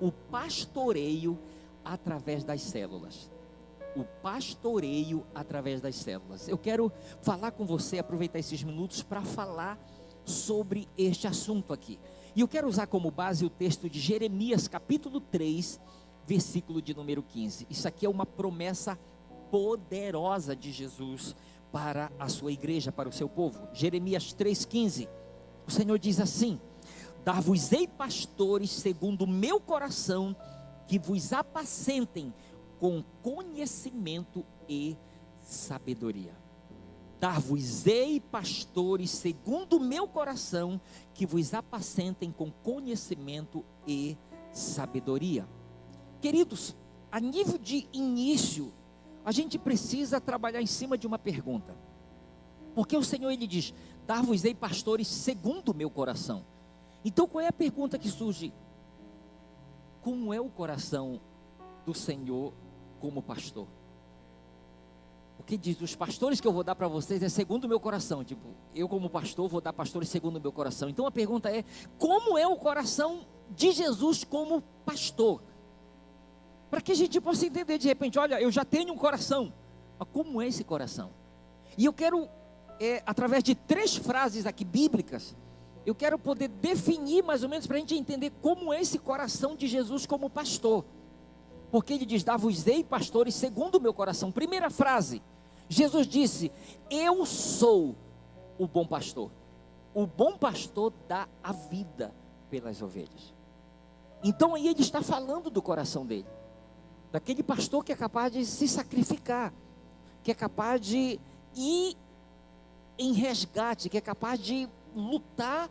o pastoreio através das células. O pastoreio através das células. Eu quero falar com você, aproveitar esses minutos para falar sobre este assunto aqui. E eu quero usar como base o texto de Jeremias capítulo 3, versículo de número 15. Isso aqui é uma promessa poderosa de Jesus para a sua igreja, para o seu povo. Jeremias 3,15. O Senhor diz assim: dar-vos-ei pastores segundo o meu coração, que vos apacentem com conhecimento e sabedoria. Dar-vos-ei pastores segundo o meu coração, que vos apacentem com conhecimento e sabedoria. Queridos, a nível de início, a gente precisa trabalhar em cima de uma pergunta. Porque o Senhor, Ele diz: dar-vos-ei pastores segundo o meu coração. Então qual é a pergunta que surge? Como é o coração do Senhor como pastor? Porque diz, os pastores que eu vou dar para vocês é segundo o meu coração. Tipo, eu como pastor vou dar pastores segundo o meu coração. Então a pergunta é, como é o coração de Jesus como pastor? Para que a gente possa entender de repente, olha, eu já tenho um coração, mas como é esse coração? E eu quero, através de 3 frases aqui bíblicas, eu quero poder definir mais ou menos para a gente entender como é esse coração de Jesus como pastor. Porque ele diz, dar-vos-ei pastores segundo o meu coração. Primeira frase, Jesus disse, eu sou o bom pastor. O bom pastor dá a vida pelas ovelhas. Então aí ele está falando do coração dele. Daquele pastor que é capaz de se sacrificar, que é capaz de ir em resgate, que é capaz de lutar,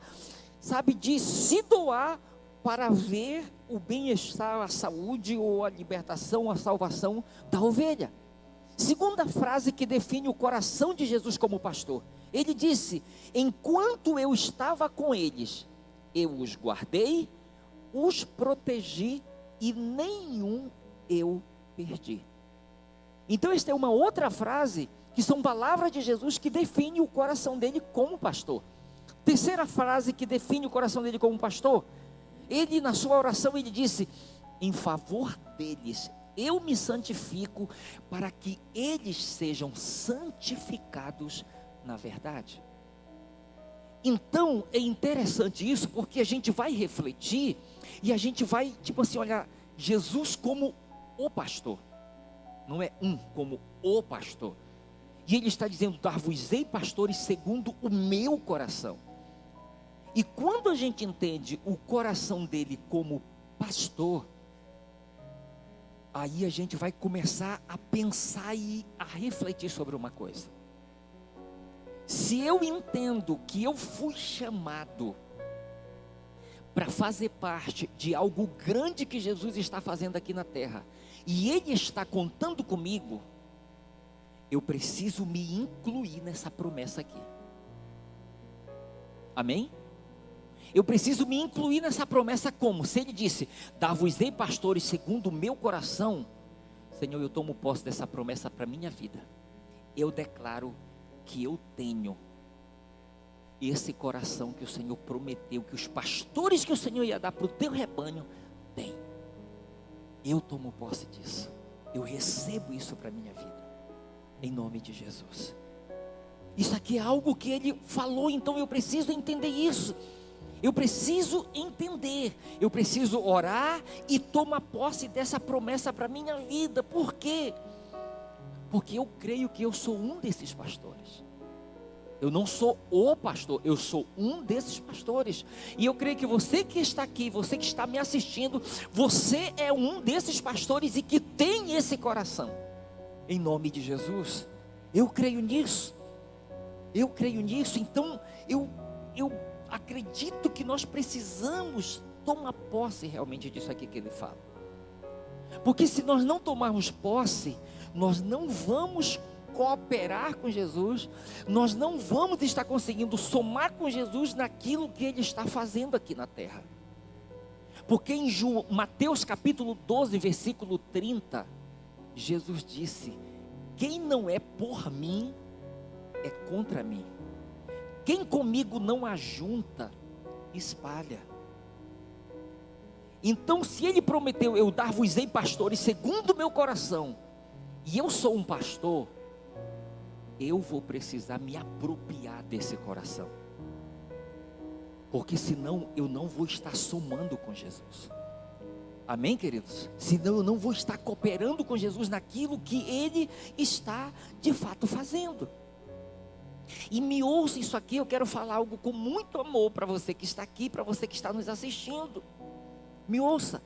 sabe, de se doar para ver o bem-estar, a saúde ou a libertação, a salvação da ovelha. Segunda frase que define o coração de Jesus como pastor. Ele disse, enquanto eu estava com eles, eu os guardei, os protegi e nenhum eu perdi. Então esta é uma outra frase, que são palavras de Jesus que define o coração dele como pastor. Terceira frase que define o coração dele como pastor, ele na sua oração ele disse, em favor deles eu me santifico, para que eles sejam santificados na verdade. Então é interessante isso, porque a gente vai refletir, e a gente vai tipo assim, olhar Jesus como o pastor, não é como o pastor, e ele está dizendo, dar-vos-ei pastores segundo o meu coração. E quando a gente entende o coração dele como pastor, aí a gente vai começar a pensar e a refletir sobre uma coisa. Se eu entendo que eu fui chamado para fazer parte de algo grande que Jesus está fazendo aqui na terra, e Ele está contando comigo, eu preciso me incluir nessa promessa aqui. Amém? Eu preciso me incluir nessa promessa como? Se Ele disse, dar-vos-ei pastores segundo o meu coração, Senhor, eu tomo posse dessa promessa para a minha vida. Eu declaro que eu tenho esse coração que o Senhor prometeu, que os pastores que o Senhor ia dar para o teu rebanho, tem. Eu tomo posse disso. Eu recebo isso para a minha vida. Em nome de Jesus. Isso aqui é algo que Ele falou, então eu preciso entender isso. Eu preciso entender, eu preciso orar e tomar posse dessa promessa para a minha vida. Por quê? Porque eu creio que eu sou um desses pastores. Eu não sou o pastor, eu sou um desses pastores. E eu creio que você que está aqui, você que está me assistindo, você é um desses pastores e que tem esse coração. Em nome de Jesus, eu creio nisso. Eu creio nisso, então eu acredito que nós precisamos tomar posse realmente disso aqui que ele fala. Porque se nós não tomarmos posse, nós não vamos cooperar com Jesus, nós não vamos estar conseguindo somar com Jesus naquilo que Ele está fazendo aqui na terra. Porque em Mateus capítulo 12, versículo 30, Jesus disse, quem não é por mim, é contra mim. Quem comigo não ajunta, espalha. Então, se ele prometeu, eu dar-vos-ei pastores segundo o meu coração, e eu sou um pastor, eu vou precisar me apropriar desse coração, porque senão eu não vou estar somando com Jesus. Amém, queridos? Senão eu não vou estar cooperando com Jesus naquilo que Ele está de fato fazendo. E me ouça isso aqui, eu quero falar algo com muito amor para você que está aqui, para você que está nos assistindo. Me ouça.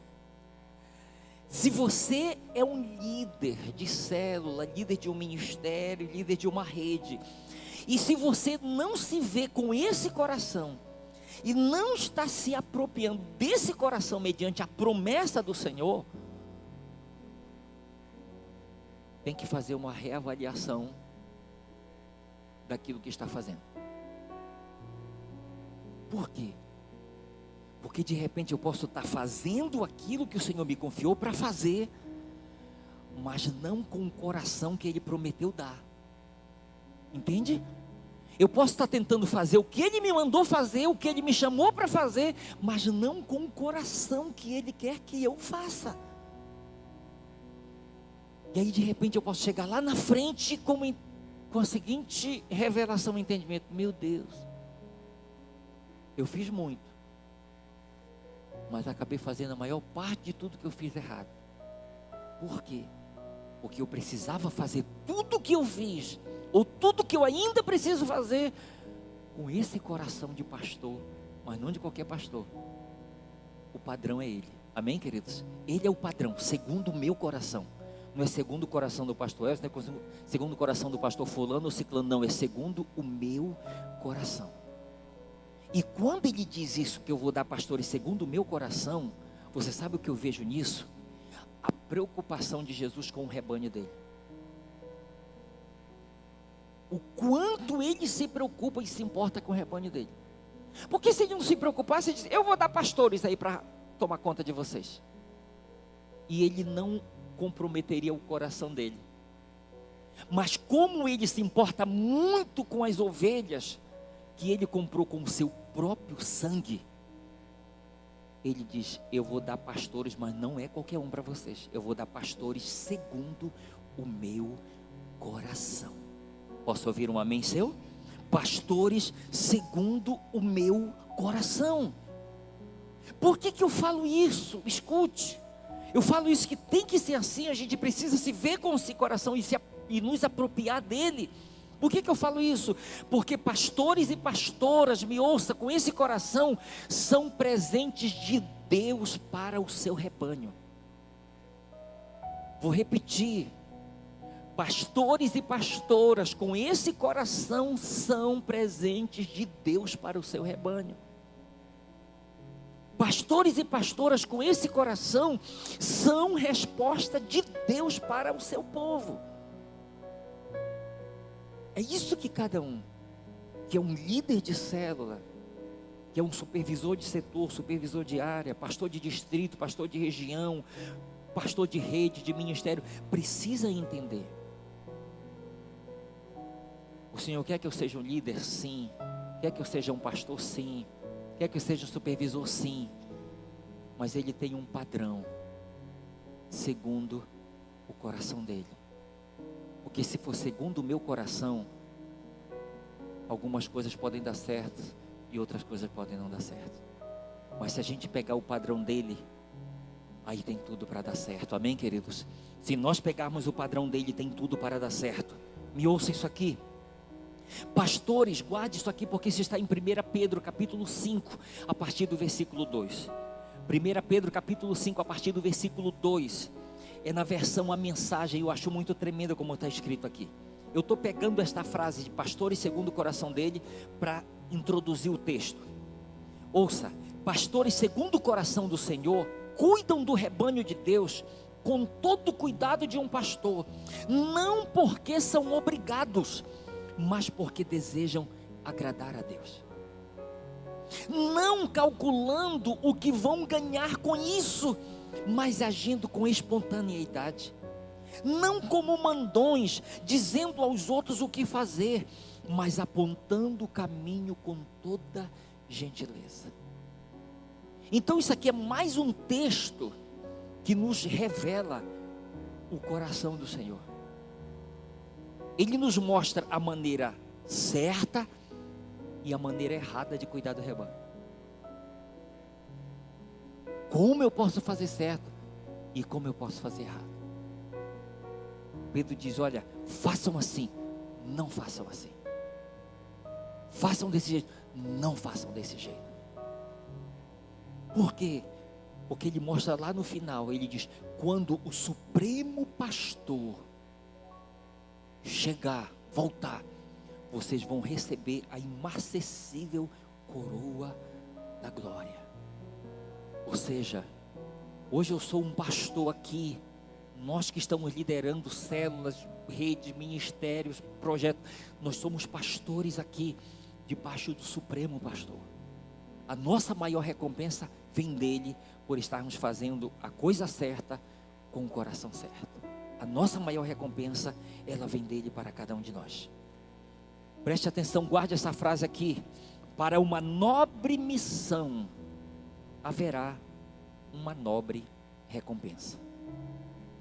Se você é um líder de célula, líder de um ministério, líder de uma rede, e se você não se vê com esse coração, e não está se apropriando desse coração mediante a promessa do Senhor, tem que fazer uma reavaliação daquilo que está fazendo. Por quê? Porque de repente eu posso estar fazendo aquilo que o Senhor me confiou para fazer, mas não com o coração que Ele prometeu dar. Entende? Eu posso estar tentando fazer o que Ele me mandou fazer, o que Ele me chamou para fazer, mas não com o coração que Ele quer que eu faça. E aí de repente eu posso chegar lá na frente com a seguinte revelação, entendimento: meu Deus, eu fiz muito, mas acabei fazendo a maior parte de tudo que eu fiz errado. Por quê? Porque eu precisava fazer tudo o que eu fiz, ou tudo que eu ainda preciso fazer, com esse coração de pastor, mas não de qualquer pastor. O padrão é Ele. Amém, queridos? Ele é o padrão, segundo o meu coração. Não é segundo o coração do pastor Elcio, não é segundo o coração do pastor fulano ou ciclano, não, é segundo o meu coração. E quando Ele diz isso, que eu vou dar pastores segundo o meu coração, você sabe o que eu vejo nisso? A preocupação de Jesus com o rebanho dele. O quanto Ele se preocupa e se importa com o rebanho dele. Porque se Ele não se preocupasse, Ele diz: eu vou dar pastores aí para tomar conta de vocês. E Ele não comprometeria o coração dele. Mas como Ele se importa muito com as ovelhas, que Ele comprou com o seu próprio sangue, Ele diz: eu vou dar pastores, mas não é qualquer um para vocês. Eu vou dar pastores segundo o meu coração. Posso ouvir um amém seu? Pastores segundo o meu coração. Por que eu falo isso? Escute. Eu falo isso que tem que ser assim. A gente precisa se ver com esse coração e nos apropriar dele. Por que eu falo isso? Porque pastores e pastoras, me ouça, com esse coração, são presentes de Deus para o seu rebanho. Vou repetir. Pastores e pastoras com esse coração são presentes de Deus para o seu rebanho. Pastores e pastoras com esse coração são resposta de Deus para o seu povo. É isso que cada um, que é um líder de célula, que é um supervisor de setor, supervisor de área, pastor de distrito, pastor de região, pastor de rede, de ministério, precisa entender. O Senhor quer que eu seja um líder? Sim. Quer que eu seja um pastor? Sim. Quer que eu seja um supervisor? Sim. Mas Ele tem um padrão, segundo o coração dEle. Porque se for segundo o meu coração, algumas coisas podem dar certo e outras coisas podem não dar certo. Mas se a gente pegar o padrão dEle, aí tem tudo para dar certo. Amém, queridos? Se nós pegarmos o padrão dEle, tem tudo para dar certo. Me ouça isso aqui. Pastores, guarde isso aqui, porque isso está em 1 Pedro capítulo 5, a partir do versículo 2. 1 Pedro capítulo 5, a partir do versículo 2. É na versão A Mensagem, eu acho muito tremenda como está escrito aqui. Eu estou pegando esta frase de pastores segundo o coração dele para introduzir o texto. Ouça: pastores segundo o coração do Senhor cuidam do rebanho de Deus com todo o cuidado de um pastor, não porque são obrigados, mas porque desejam agradar a Deus, não calculando o que vão ganhar com isso, mas agindo com espontaneidade, não como mandões, dizendo aos outros o que fazer, mas apontando o caminho com toda gentileza. Então isso aqui é mais um texto que nos revela o coração do Senhor. Ele nos mostra a maneira certa e a maneira errada de cuidar do rebanho. Como eu posso fazer certo e como eu posso fazer errado. Pedro diz, olha, façam assim, não façam assim. Façam desse jeito, não façam desse jeito. Por quê? Porque ele mostra lá no final, ele diz, quando o Supremo Pastor chegar, voltar, vocês vão receber a imarcessível coroa da glória. Ou seja, hoje eu sou um pastor aqui, nós que estamos liderando células, redes, ministérios, projetos, nós somos pastores aqui, debaixo do Supremo Pastor. A nossa maior recompensa vem dele, por estarmos fazendo a coisa certa, com o coração certo. A nossa maior recompensa, ela vem dele para cada um de nós. Preste atenção, guarde essa frase aqui. Para uma nobre missão, haverá uma nobre recompensa.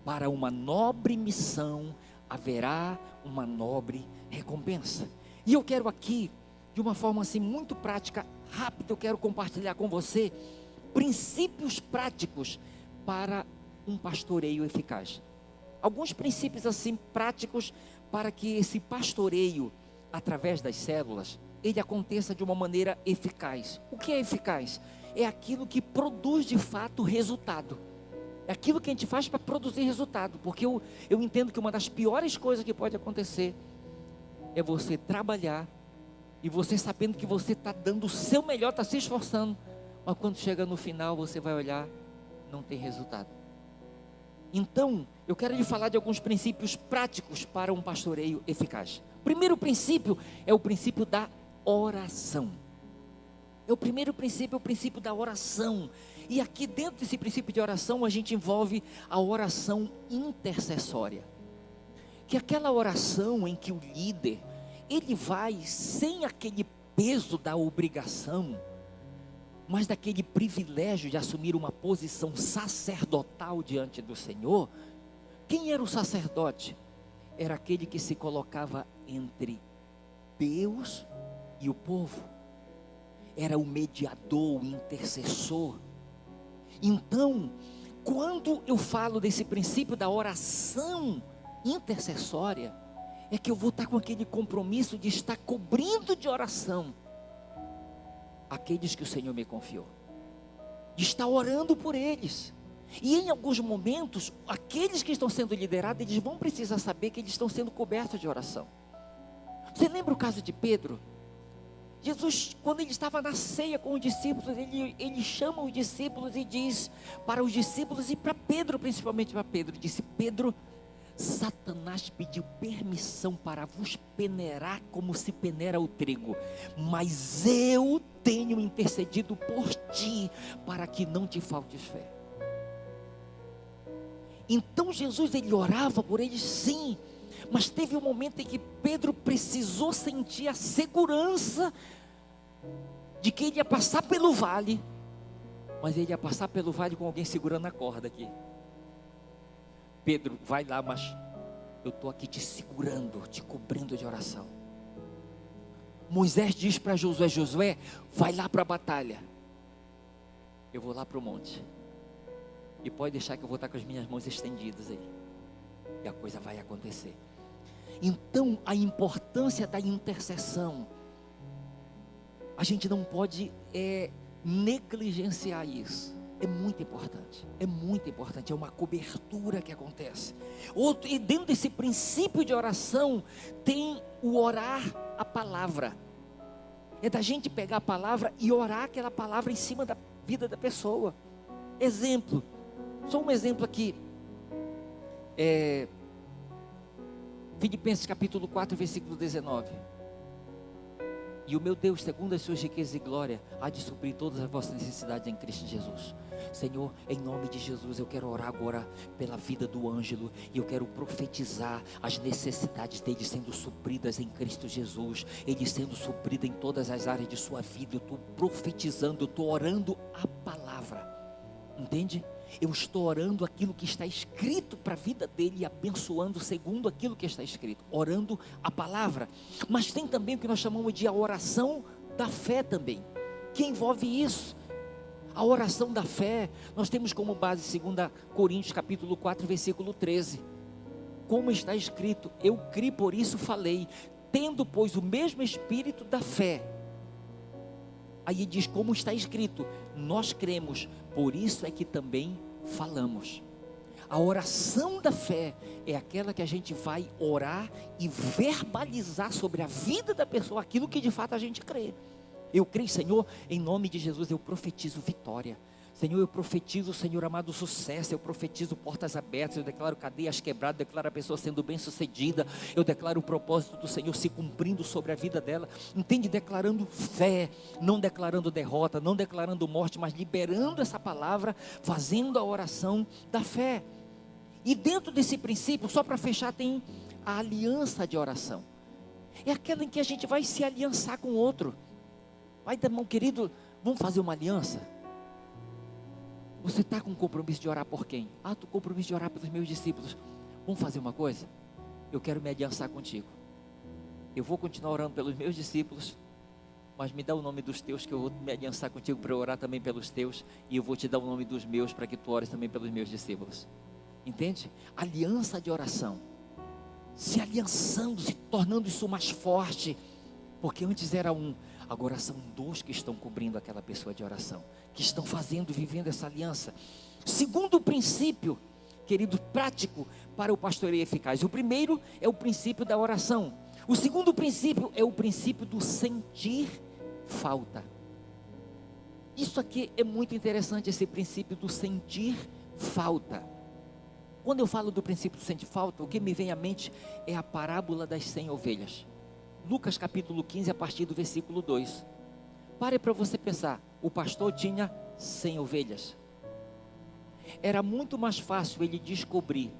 Para uma nobre missão, haverá uma nobre recompensa. E eu quero aqui, de uma forma assim muito prática, rápida, eu quero compartilhar com você princípios práticos para um pastoreio eficaz. Alguns princípios assim práticos para que esse pastoreio, através das células, ele aconteça de uma maneira eficaz. O que é eficaz? É aquilo que produz de fato resultado. É aquilo que a gente faz para produzir resultado. Porque eu entendo que uma das piores coisas que pode acontecer é você trabalhar e você sabendo que você está dando o seu melhor, está se esforçando, mas quando chega no final você vai olhar, não tem resultado. Então, eu quero lhe falar de alguns princípios práticos para um pastoreio eficaz. O primeiro princípio é o princípio da oração. É o primeiro princípio, é o princípio da oração. E aqui dentro desse princípio de oração, a gente envolve a oração intercessória. Que é aquela oração em que o líder, ele vai sem aquele peso da obrigação, mas daquele privilégio de assumir uma posição sacerdotal diante do Senhor. Quem era o sacerdote? Era aquele que se colocava entre Deus e o povo. Era o mediador, o intercessor. Então, quando eu falo desse princípio da oração intercessória, é que eu vou estar com aquele compromisso de estar cobrindo de oração aqueles que o Senhor me confiou, de estar orando por eles. E em alguns momentos, aqueles que estão sendo liderados, eles vão precisar saber que eles estão sendo cobertos de oração. Você lembra o caso de Pedro? Jesus, quando ele estava na ceia com os discípulos, ele chama os discípulos e diz para os discípulos, e para Pedro, principalmente para Pedro, disse: Pedro, Satanás pediu permissão para vos peneirar como se peneira o trigo, mas eu tenho intercedido por ti, para que não te faltes fé. Então Jesus, ele orava por eles, sim, mas teve um momento em que Pedro precisou sentir a segurança de que ele ia passar pelo vale, mas ele ia passar pelo vale com alguém segurando a corda aqui. Pedro, vai lá, mas eu estou aqui te segurando, te cobrindo de oração. Moisés diz para Josué: Josué, vai lá para a batalha, eu vou lá para o monte, e pode deixar que eu vou estar com as minhas mãos estendidas aí, e a coisa vai acontecer. Então, a importância da intercessão, a gente não pode negligenciar isso. É muito importante, é uma cobertura que acontece. E dentro desse princípio de oração, tem o orar a palavra. É da gente pegar a palavra e orar aquela palavra em cima da vida da pessoa. Exemplo, só um exemplo aqui. Filipenses capítulo 4, versículo 19. E o meu Deus, segundo as suas riquezas e glória, há de suprir todas as vossas necessidades em Cristo Jesus. Senhor, em nome de Jesus, eu quero orar agora pela vida do Ângelo. E eu quero profetizar as necessidades dele sendo supridas em Cristo Jesus. Ele sendo suprido em todas as áreas de sua vida. Eu estou profetizando, eu estou orando a palavra. Entende? Eu estou orando aquilo que está escrito para a vida dele e abençoando segundo aquilo que está escrito, orando a palavra. Mas tem também o que nós chamamos de a oração da fé também, que envolve isso. A oração da fé, nós temos como base 2 Coríntios capítulo 4, versículo 13. Como está escrito, eu criei, por isso falei, tendo pois o mesmo espírito da fé. Aí diz, como está escrito, nós cremos, por isso é que também falamos. A oração da fé é aquela que a gente vai orar e verbalizar sobre a vida da pessoa aquilo que de fato a gente crê. Eu creio, Senhor, em nome de Jesus, eu profetizo vitória. Senhor, eu profetizo, Senhor amado, sucesso. Eu profetizo portas abertas. Eu declaro cadeias quebradas. Eu declaro a pessoa sendo bem sucedida. Eu declaro o propósito do Senhor se cumprindo sobre a vida dela. Entende? Declarando fé, não declarando derrota, não declarando morte, mas liberando essa palavra, fazendo a oração da fé. E dentro desse princípio, só para fechar, tem a aliança de oração. É aquela em que a gente vai se aliançar com o outro. Vai, irmão querido, vamos fazer uma aliança? Você está com compromisso de orar por quem? Estou com compromisso de orar pelos meus discípulos. Vamos fazer uma coisa? Eu quero me aliançar contigo. Eu vou continuar orando pelos meus discípulos, mas me dá o nome dos teus, que eu vou me aliançar contigo para orar também pelos teus, e eu vou te dar o nome dos meus para que tu ores também pelos meus discípulos. Entende? Aliança de oração. Se aliançando, se tornando isso mais forte, porque antes era um, agora são dois que estão cobrindo aquela pessoa de oração, que estão fazendo, vivendo essa aliança. Segundo princípio, querido, prático para o pastoreio eficaz. O primeiro é o princípio da oração. O segundo princípio é o princípio do sentir falta. Isso aqui é muito interessante, esse princípio do sentir falta. Quando eu falo do princípio do sentir falta, o que me vem à mente é a parábola das 100 ovelhas. Lucas capítulo 15, a partir do versículo 2. Pare para você pensar, o pastor tinha 100 ovelhas. Era muito mais fácil ele descobrir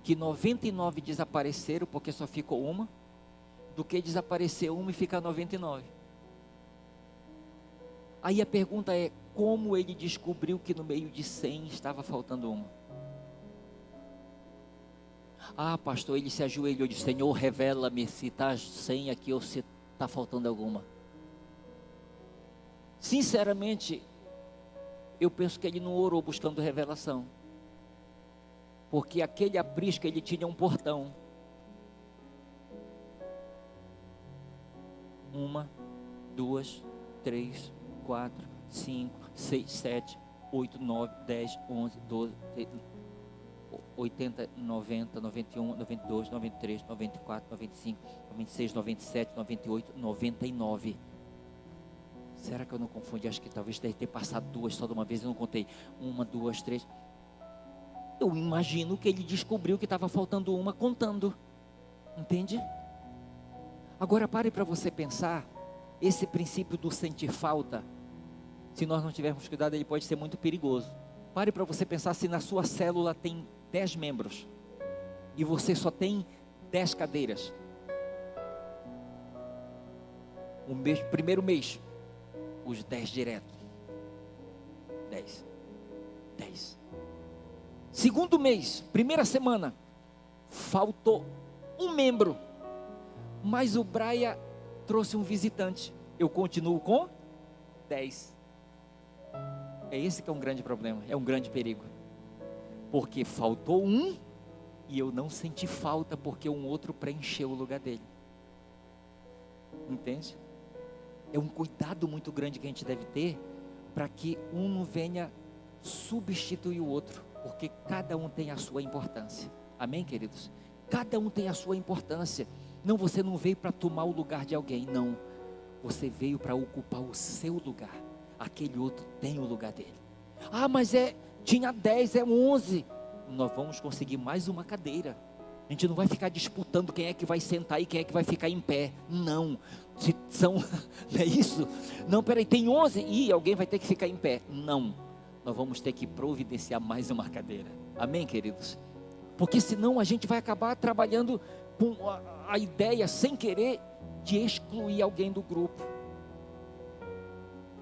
que 99 desapareceram porque só ficou uma, do que desaparecer uma e ficar 99. Aí a pergunta é, como ele descobriu que no meio de 100 estava faltando uma? Pastor, ele se ajoelhou e disse, Senhor, revela-me se está 100 aqui ou se está faltando alguma. Sinceramente, eu penso que ele não orou buscando revelação, porque aquele aprisco, ele tinha um portão. 1, 2, 3, 4, 5, 6, 7, 8, 9, 10, 11, 12, 80, 90, 91, 92, 93, 94, 95, 96, 97, 98, 99. Será que eu não confundi? Acho que talvez deve ter passado duas só de uma vez, eu não contei. 1, 2, 3. Eu imagino que ele descobriu que estava faltando uma contando. Entende? Agora pare para você pensar, esse princípio do sentir falta, se nós não tivermos cuidado, ele pode ser muito perigoso. Pare para você pensar, se na sua célula tem 10 membros e você só tem 10 cadeiras. Primeiro mês, os 10 direto. 10. Segundo mês, primeira semana, faltou um membro, mas o Braia trouxe um visitante. Eu continuo com 10. É esse que é um grande problema, é um grande perigo. Porque faltou um e eu não senti falta porque um outro preencheu o lugar dele. Entende? É um cuidado muito grande que a gente deve ter para que um não venha substituir o outro, porque cada um tem a sua importância. Amém, queridos? Cada um tem a sua importância. Não, você não veio para tomar o lugar de alguém, não. Você veio para ocupar o seu lugar. Aquele outro tem o lugar dele. Mas tinha 10, é 11. Nós vamos conseguir mais uma cadeira. A gente não vai ficar disputando quem é que vai sentar e quem é que vai ficar em pé. Não. Se são, não é isso? Não, peraí, tem 11 e alguém vai ter que ficar em pé. Não. Nós vamos ter que providenciar mais uma cadeira. Amém, queridos? Porque senão a gente vai acabar trabalhando com a ideia, sem querer, de excluir alguém do grupo.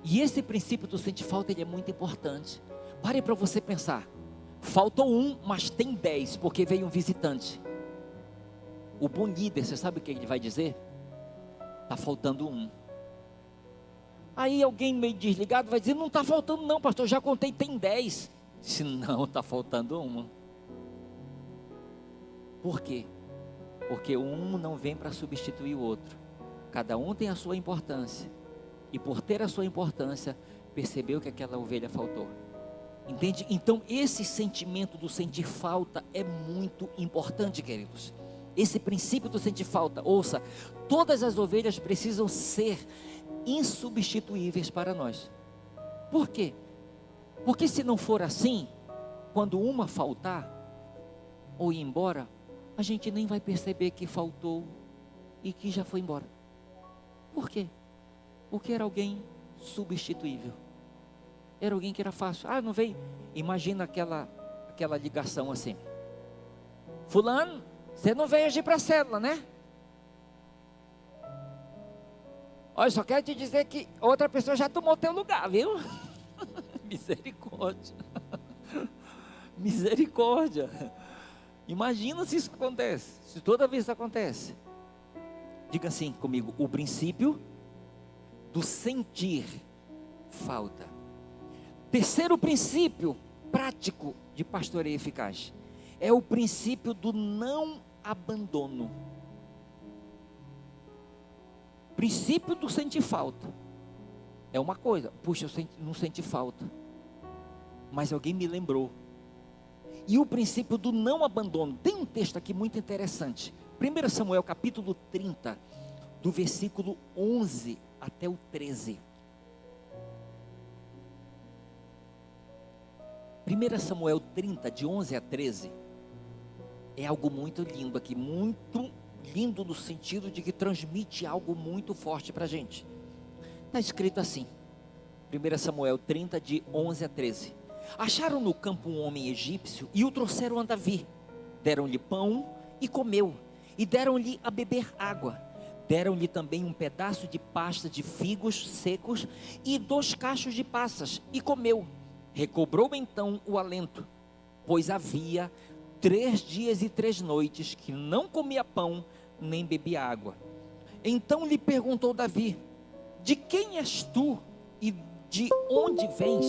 E esse princípio do sente falta, ele é muito importante. Pare para você pensar. Faltou um, mas tem 10, porque veio um visitante. O bom líder, você sabe o que ele vai dizer? Está faltando um. Aí alguém meio desligado vai dizer, não está faltando não, pastor, já contei, tem 10. Disse, não, está faltando um. Por quê? Porque um não vem para substituir o outro. Cada um tem a sua importância. E por ter a sua importância, percebeu que aquela ovelha faltou. Entende? Então esse sentimento do sentir falta é muito importante, queridos. Esse princípio do sentir falta, ouça, todas as ovelhas precisam ser insubstituíveis para nós. Por quê? Porque se não for assim, quando uma faltar ou ir embora, a gente nem vai perceber que faltou e que já foi embora. Por quê? Porque era alguém substituível. Era alguém que era fácil. Ah, não veio? Imagina aquela ligação assim. Fulano, você não veio agir para a célula, né? Olha, só quero te dizer que outra pessoa já tomou teu lugar, viu? Misericórdia. Misericórdia. Imagina se isso acontece. Se toda vez isso acontece. Diga assim comigo. O princípio do sentir falta. Terceiro princípio prático de pastoreio eficaz é o princípio do não abandono. Princípio do sentir falta é uma coisa. Puxa, eu não senti falta, mas alguém me lembrou. E o princípio do não abandono, tem um texto aqui muito interessante. 1 Samuel capítulo 30, do versículo 11 até o 13. 1 Samuel 30, de 11 a 13, é algo muito lindo aqui, muito lindo no sentido de que transmite algo muito forte para a gente. Está escrito assim, 1 Samuel 30, de 11 a 13. Acharam no campo um homem egípcio e o trouxeram a Davi. Deram-lhe pão e comeu, e deram-lhe a beber água. Deram-lhe também um pedaço de pasta de figos secos e 2 cachos de passas, e comeu. Recobrou então o alento, pois havia 3 dias e 3 noites que não comia pão, nem bebia água. Então lhe perguntou Davi, de quem és tu e de onde vens?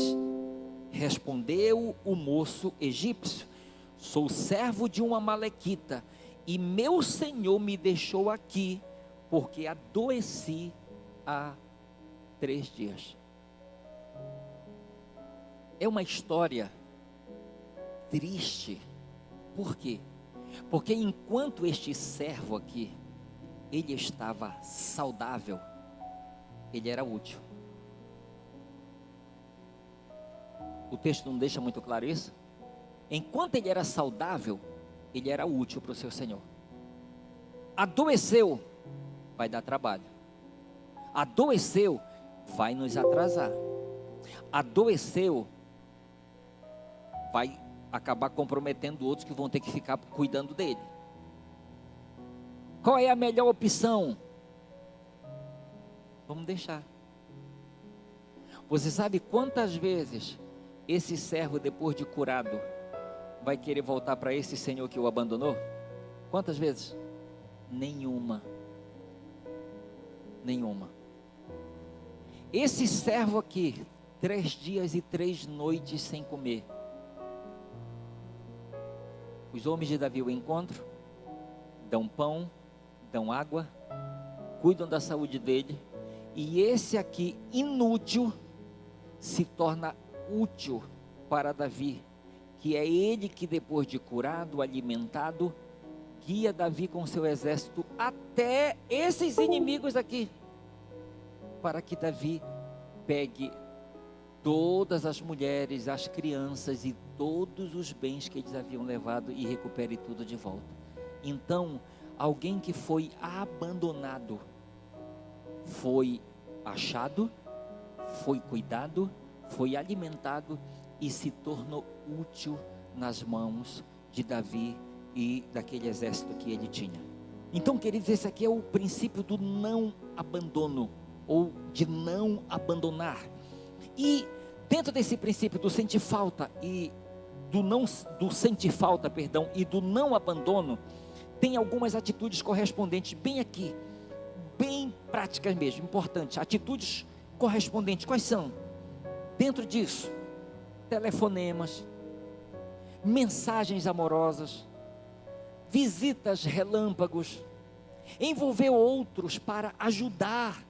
Respondeu o moço egípcio, sou servo de uma amalequita, e meu senhor me deixou aqui, porque adoeci há 3 dias. É uma história triste. Por quê? Porque enquanto este servo aqui, ele estava saudável, ele era útil. O texto não deixa muito claro isso? Enquanto ele era saudável, ele era útil para o seu Senhor. Adoeceu, vai dar trabalho. Adoeceu, vai nos atrasar. Adoeceu, vai acabar comprometendo outros que vão ter que ficar cuidando dele. Qual é a melhor opção? Vamos deixar. Você sabe quantas vezes esse servo, depois de curado, vai querer voltar para esse senhor que o abandonou? Quantas vezes? Nenhuma. Nenhuma. Esse servo aqui, 3 dias e 3 noites sem comer. Os homens de Davi o encontram, dão pão, dão água, cuidam da saúde dele, e esse aqui, inútil, se torna útil para Davi, que é ele que depois de curado, alimentado, guia Davi com seu exército até esses inimigos aqui, para que Davi pegue todas as mulheres, as crianças e todos os bens que eles haviam levado e recupere tudo de volta. Então, alguém que foi abandonado, foi achado, foi cuidado, foi alimentado e se tornou útil nas mãos de Davi e daquele exército que ele tinha. Então, queridos, esse aqui é o princípio do não abandono, ou de não abandonar. E dentro desse princípio do sentir falta e do sentir falta, perdão, e do não abandono, tem algumas atitudes correspondentes bem aqui, bem práticas mesmo, importantes. Atitudes correspondentes, quais são? Dentro disso, telefonemas, mensagens amorosas, visitas relâmpagos, envolver outros para ajudar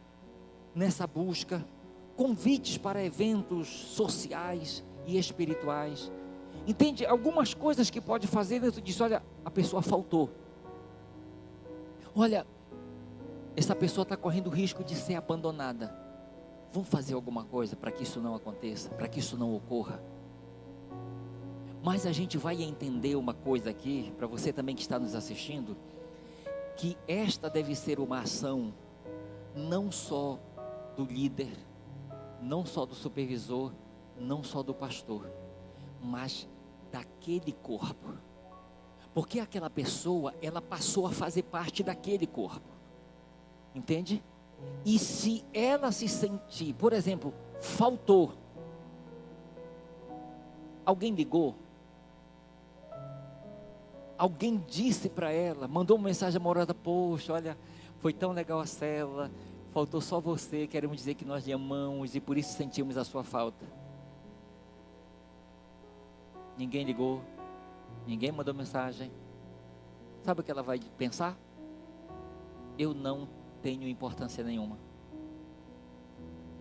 nessa busca, convites para eventos sociais e espirituais. Entende? Algumas coisas que pode fazer dentro disso. Olha, a pessoa faltou. Olha, essa pessoa está correndo o risco de ser abandonada. Vamos fazer alguma coisa para que isso não aconteça, para que isso não ocorra. Mas a gente vai entender uma coisa aqui, para você também que está nos assistindo, que esta deve ser uma ação não só do líder, não só do supervisor, não só do pastor, mas daquele corpo. Porque aquela pessoa, ela passou a fazer parte daquele corpo. Entende? E se ela se sentir, por exemplo, faltou, alguém ligou, alguém disse para ela, mandou uma mensagem amorosa: poxa, olha, foi tão legal a célula, faltou só você, queremos dizer que nós lhe amamos e por isso sentimos a sua falta. Ninguém ligou, ninguém mandou mensagem. Sabe o que ela vai pensar? Eu não tenho importância nenhuma,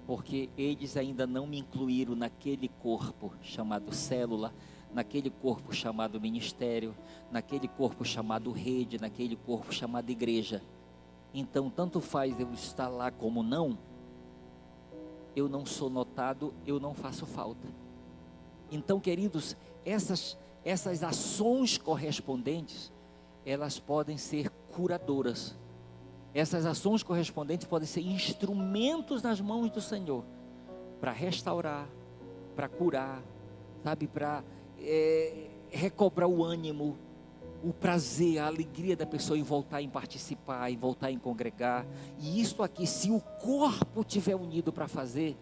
porque eles ainda não me incluíram naquele corpo chamado célula, naquele corpo chamado ministério, naquele corpo chamado rede, naquele corpo chamado igreja. Então tanto faz eu estar lá como não, eu não sou notado, eu não faço falta. Então, queridos, essas ações correspondentes, elas podem ser curadoras. Essas ações correspondentes podem ser instrumentos nas mãos do Senhor para restaurar, para curar, sabe, para recobrar o ânimo, o prazer, a alegria da pessoa em voltar em participar, em voltar em congregar. E isso aqui, se o corpo estiver unido para fazer,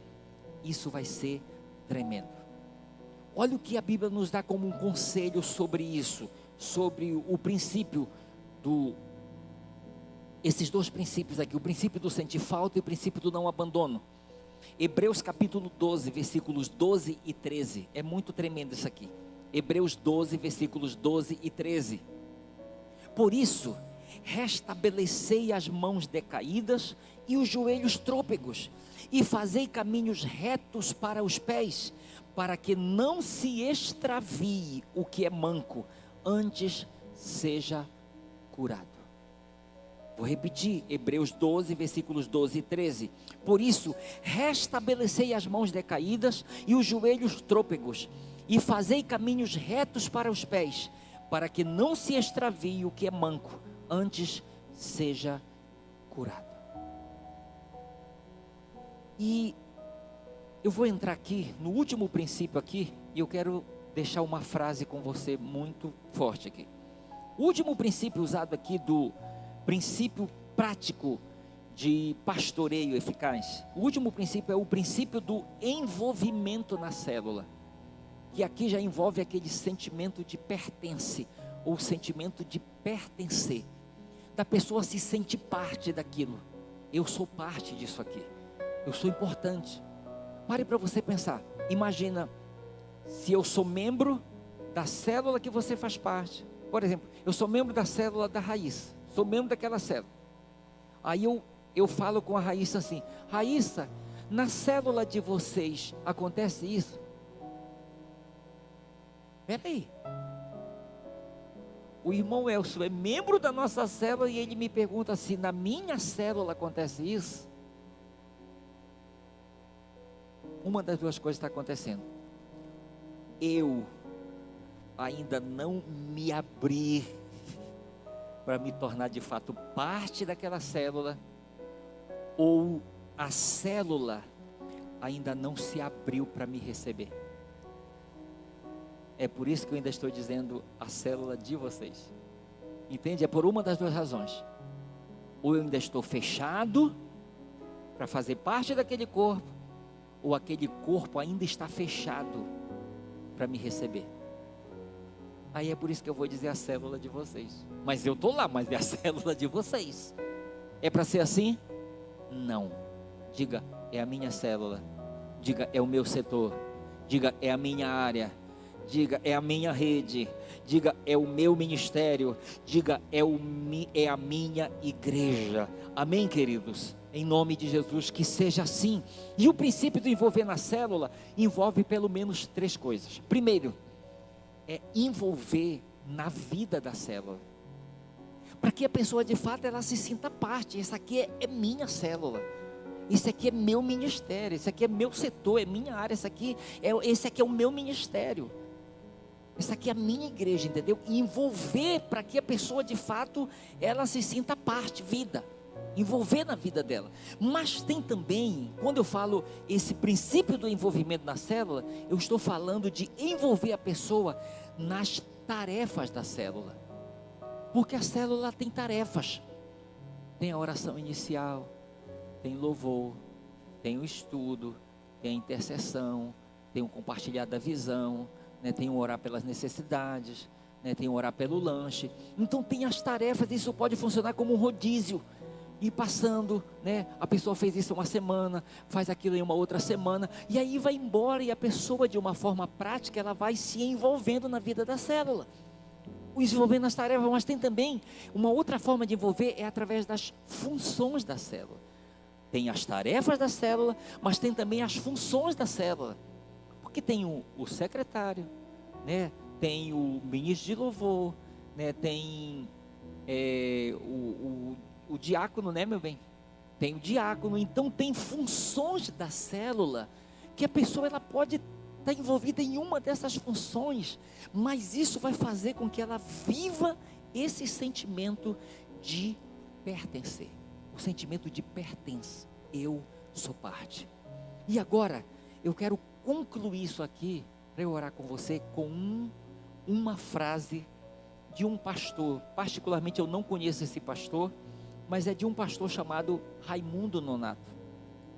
isso vai ser tremendo. Olha o que a Bíblia nos dá como um conselho sobre isso, sobre o princípio esses dois princípios aqui, o princípio do sentir falta e o princípio do não abandono. Hebreus capítulo 12, versículos 12 e 13, é muito tremendo isso aqui. Hebreus 12, versículos 12 e 13. Por isso, restabelecei as mãos decaídas e os joelhos trôpegos, e fazei caminhos retos para os pés, para que não se extravie o que é manco, antes seja curado. Vou repetir, Hebreus 12, versículos 12 e 13. Por isso, restabelecei as mãos decaídas e os joelhos trôpegos, e fazei caminhos retos para os pés, para que não se extravie o que é manco, antes seja curado. E eu vou entrar aqui no último princípio aqui, e eu quero deixar uma frase com você muito forte aqui. O último princípio usado aqui do princípio prático de pastoreio eficaz. O último princípio é o princípio do envolvimento na célula, que aqui já envolve aquele sentimento de pertence, ou sentimento de pertencer, da pessoa se sente parte daquilo. Eu sou parte disso aqui, eu sou importante. Pare para você pensar, imagina se eu sou membro da célula que você faz parte. Por exemplo, eu sou membro da célula da Raíssa, sou membro daquela célula. Aí eu falo com a Raíssa assim: Raíssa, na célula de vocês acontece isso? Peraí, o irmão Elcio é membro da nossa célula e ele me pergunta se na minha célula acontece isso? Uma das duas coisas está acontecendo. Eu ainda não me abri para me tornar de fato parte daquela célula, ou a célula ainda não se abriu para me receber. É por isso que eu ainda estou dizendo a célula de vocês. Entende? É por uma das duas razões. Ou eu ainda estou fechado para fazer parte daquele corpo, ou aquele corpo ainda está fechado para me receber. Aí é por isso que eu vou dizer a célula de vocês. Mas eu estou lá, mas é a célula de vocês. É para ser assim? Não. Diga, é a minha célula. Diga, é o meu setor. Diga, é a minha área. Diga, é a minha rede. Diga, é o meu ministério. Diga, é a minha igreja. Amém, queridos? Em nome de Jesus, que seja assim. E o princípio do envolver na célula envolve pelo menos 3 coisas. Primeiro, é envolver na vida da célula, para que a pessoa de fato ela se sinta parte. Essa aqui é minha célula, isso aqui é meu ministério, esse aqui é meu setor, é minha área, esse aqui é o meu ministério, essa aqui é a minha igreja, entendeu? E envolver para que a pessoa de fato ela se sinta parte, vida, envolver na vida dela. Mas tem também, quando eu falo esse princípio do envolvimento na célula, eu estou falando de envolver a pessoa nas tarefas da célula, porque a célula tem tarefas. Tem a oração inicial, tem louvor, tem o estudo, tem a intercessão, tem o compartilhar da visão, né? Tem o orar pelas necessidades, né? Tem o orar pelo lanche. Então tem as tarefas. Isso pode funcionar como um rodízio, ir passando, né? A pessoa fez isso uma semana, faz aquilo em uma outra semana, e aí vai embora, e a pessoa de uma forma prática, ela vai se envolvendo na vida da célula, envolvendo nas tarefas. Mas tem também uma outra forma de envolver, é através das funções da célula. Tem as tarefas da célula, mas tem também as funções da célula, porque tem o secretário, né? Tem o ministro de louvor, né? Tem o diácono, né, meu bem? Tem o diácono. Então tem funções da célula que a pessoa ela pode estar envolvida em uma dessas funções, mas isso vai fazer com que ela viva esse sentimento de pertencer, o sentimento de pertence. Eu sou parte. E agora eu quero concluir isso aqui para eu orar com você com uma frase de um pastor. Particularmente eu não conheço esse pastor, mas é de um pastor chamado Raimundo Nonato.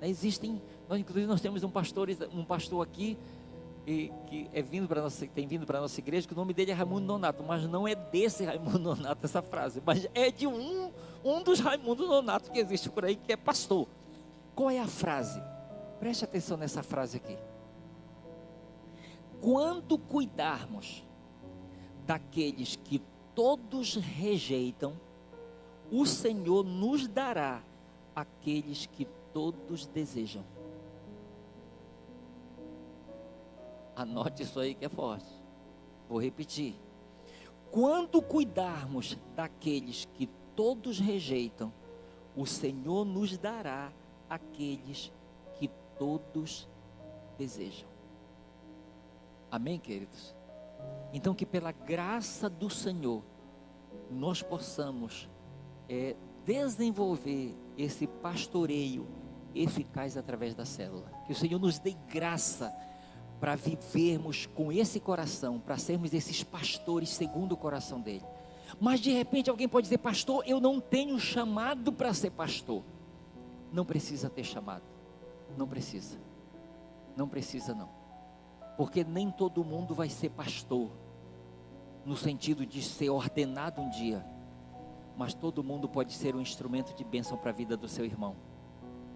Inclusive nós temos um pastor aqui que tem vindo para a nossa igreja, que o nome dele é Raimundo Nonato, mas não é desse Raimundo Nonato essa frase, mas é de um dos Raimundo Nonato que existe por aí, que é pastor. Qual é a frase? Preste atenção nessa frase aqui. Quando cuidarmos daqueles que todos rejeitam, o Senhor nos dará aqueles que todos desejam. Anote isso aí que é forte. Vou repetir. Quando cuidarmos daqueles que todos rejeitam, o Senhor nos dará aqueles que todos desejam. Amém, queridos? Então que pela graça do Senhor nós possamos desenvolver esse pastoreio eficaz através da célula. Que o Senhor nos dê graça para vivermos com esse coração, para sermos esses pastores segundo o coração dele. Mas de repente alguém pode dizer: pastor, eu não tenho chamado para ser pastor. Não precisa ter chamado, não precisa não, porque nem todo mundo vai ser pastor, no sentido de ser ordenado um dia, mas todo mundo pode ser um instrumento de bênção para a vida do seu irmão,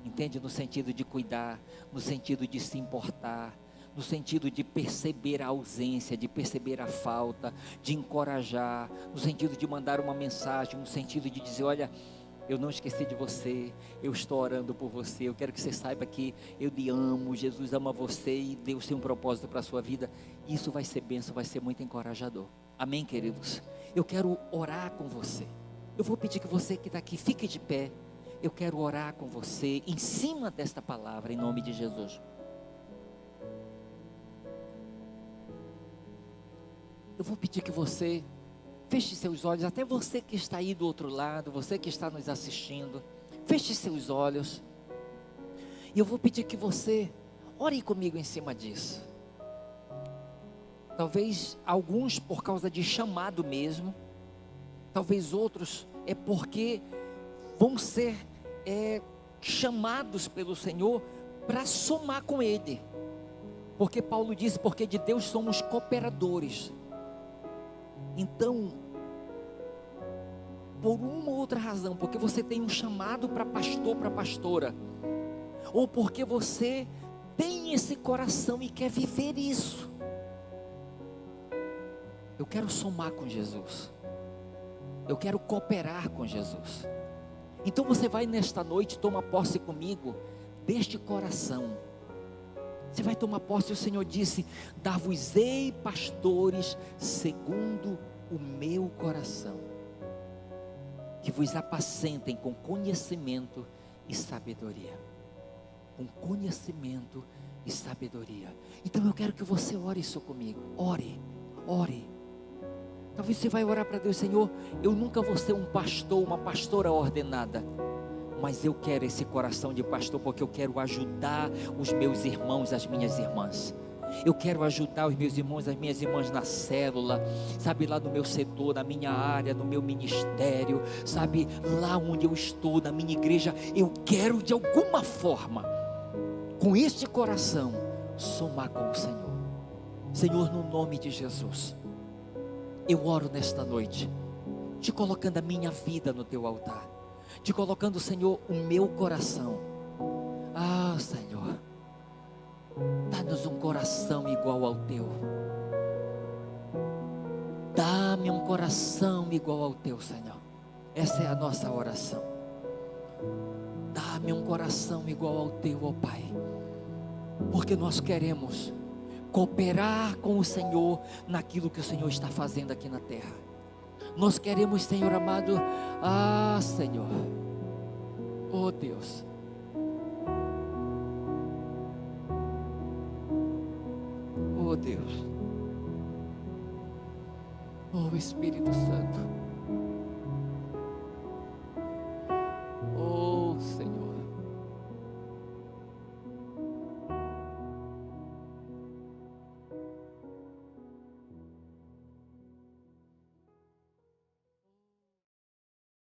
entende? No sentido de cuidar, no sentido de se importar, no sentido de perceber a ausência, de perceber a falta, de encorajar, no sentido de mandar uma mensagem, no sentido de dizer: olha, eu não esqueci de você, eu estou orando por você, eu quero que você saiba que eu lhe amo, Jesus ama você e Deus tem um propósito para a sua vida. Isso vai ser bênção, vai ser muito encorajador. Amém, queridos? Eu quero orar com você. Eu vou pedir que você que está aqui fique de pé. Eu quero orar com você em cima desta palavra, em nome de Jesus. Eu vou pedir que você Feche seus olhos, até você que está aí do outro lado, você que está nos assistindo, feche seus olhos. E eu vou pedir que você ore comigo em cima disso. Talvez alguns por causa de chamado mesmo, talvez outros é porque vão ser chamados pelo Senhor para somar com Ele. Porque Paulo disse, porque de Deus somos cooperadores. Então, por uma ou outra razão, porque você tem um chamado para pastor, para pastora, ou porque você tem esse coração e quer viver isso, eu quero somar com Jesus, eu quero cooperar com Jesus. Então você vai nesta noite, toma posse comigo deste coração. Você vai tomar posse. O Senhor disse: dar-vos-ei pastores segundo o meu coração, que vos apacentem com conhecimento e sabedoria. Com conhecimento e sabedoria. Então eu quero que você ore isso comigo. Ore, ore. Talvez você vai orar para Deus: Senhor, eu nunca vou ser um pastor, uma pastora ordenada, mas eu quero esse coração de pastor, porque eu quero ajudar os meus irmãos, as minhas irmãs. Eu quero ajudar os meus irmãos, as minhas irmãs na célula, sabe, lá no meu setor, na minha área, no meu ministério, sabe, lá onde eu estou, na minha igreja. Eu quero de alguma forma, com este coração, somar com o Senhor. Senhor, no nome de Jesus, eu oro nesta noite, te colocando a minha vida no teu altar, te colocando, Senhor, o meu coração. Ah, Senhor, dá-nos um coração igual ao teu. Dá-me um coração igual ao teu, Senhor. Essa é a nossa oração. Dá-me um coração igual ao teu, ó Pai, porque nós queremos cooperar com o Senhor naquilo que o Senhor está fazendo aqui na terra. Nós queremos, Senhor amado, Senhor, oh Deus, oh Deus, oh Espírito Santo,